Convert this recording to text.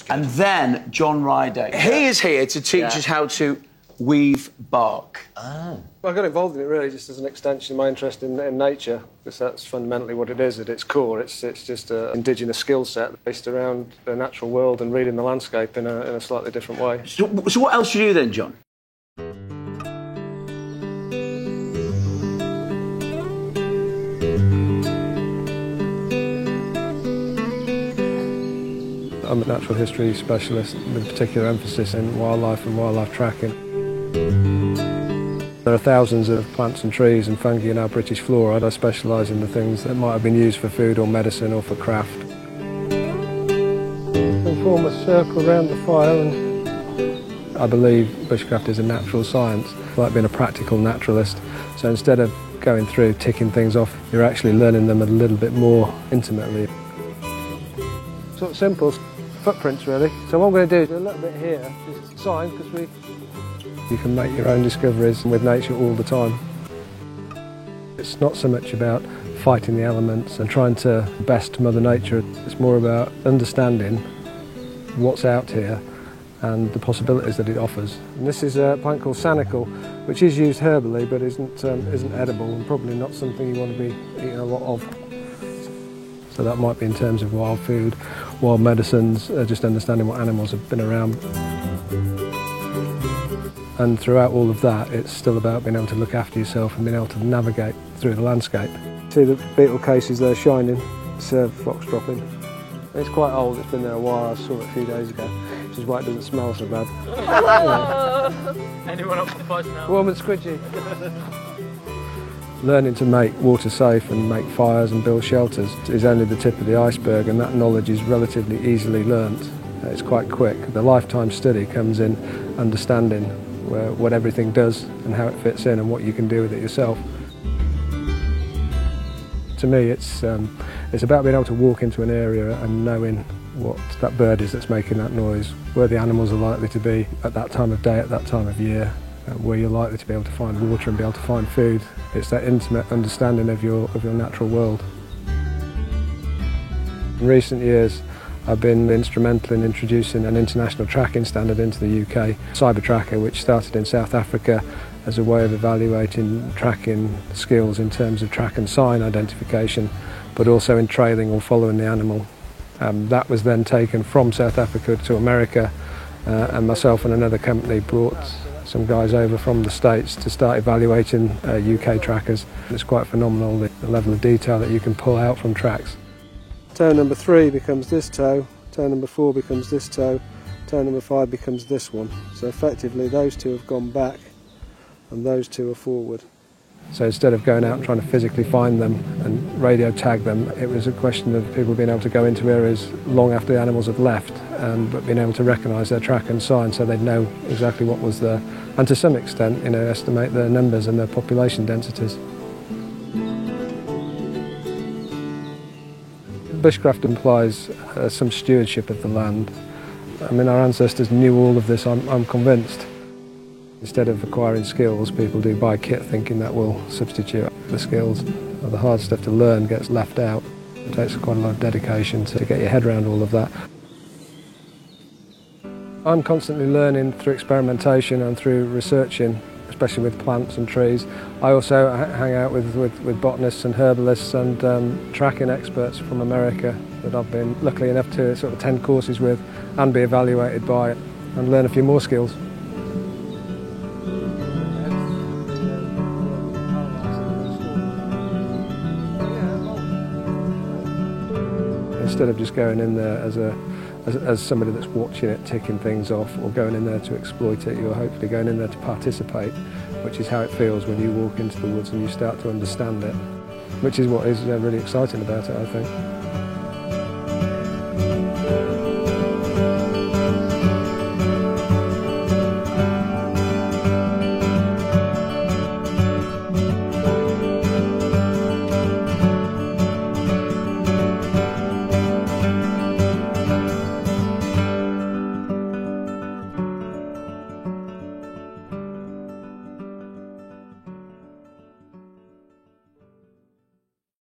And then John Ryder. He is here to teach us how to weave bark. Well, I got involved in it really just as an extension of my interest in nature, because that's fundamentally what it is at its core. It's just an indigenous skill set based around the natural world and reading the landscape in a slightly different way. So what else do you do then, John? I'm a natural history specialist with a particular emphasis in wildlife and wildlife tracking. There are thousands of plants and trees and fungi in our British flora. I specialise in the things that might have been used for food or medicine or for craft. We form a circle around the fire, and I believe bushcraft is a natural science. I like being a practical naturalist, so instead of going through ticking things off, you're actually learning them a little bit more intimately. Sort of simple footprints really. So what I'm going to do is a little bit here, just sign, because you can make your own discoveries with nature all the time. It's not so much about fighting the elements and trying to best Mother Nature, it's more about understanding what's out here and the possibilities that it offers. And this is a plant called sanicle, which is used herbally but isn't edible, and probably not something you want to be eating a lot of. So that might be in terms of wild food, wild medicines, just understanding what animals have been around. And throughout all of that, it's still about being able to look after yourself and being able to navigate through the landscape. See the beetle cases there shining, serve foxtropping. It's quite old, it's been there a while, I saw it a few days ago, which is why it doesn't smell so bad. Anyone up for the fight now? Warm and squidgy. Learning to make water safe and make fires and build shelters is only the tip of the iceberg, and that knowledge is relatively easily learnt. It's quite quick. The lifetime study comes in understanding what everything does and how it fits in and what you can do with it yourself. To me, it's about being able to walk into an area and knowing what that bird is that's making that noise, where the animals are likely to be at that time of day, at that time of year, where you're likely to be able to find water and be able to find food. It's that intimate understanding of your natural world. In recent years, I've been instrumental in introducing an international tracking standard into the UK, CyberTracker, which started in South Africa as a way of evaluating tracking skills in terms of track and sign identification, but also in trailing or following the animal. That was then taken from South Africa to America, and myself and another company brought some guys over from the States to start evaluating UK trackers. It's quite phenomenal, the level of detail that you can pull out from tracks. Toe number 3 becomes this toe, toe number 4 becomes this toe, toe number 5 becomes this one. So effectively those two have gone back and those two are forward. So instead of going out and trying to physically find them and radio tag them, it was a question of people being able to go into areas long after the animals have left, but being able to recognise their track and sign so they'd know exactly what was there, and to some extent, estimate their numbers and their population densities. Bushcraft implies some stewardship of the land. I mean, our ancestors knew all of this, I'm convinced. Instead of acquiring skills, people do buy kit thinking that will substitute the skills. The hard stuff to learn gets left out. It takes quite a lot of dedication to get your head around all of that. I'm constantly learning through experimentation and through researching, especially with plants and trees. I also hang out with botanists and herbalists and tracking experts from America that I've been lucky enough to sort of attend courses with and be evaluated by and learn a few more skills. Instead of just going in there as somebody that's watching it, ticking things off, or going in there to exploit it, you're hopefully going in there to participate, which is how it feels when you walk into the woods and you start to understand it, which is what is really exciting about it, I think.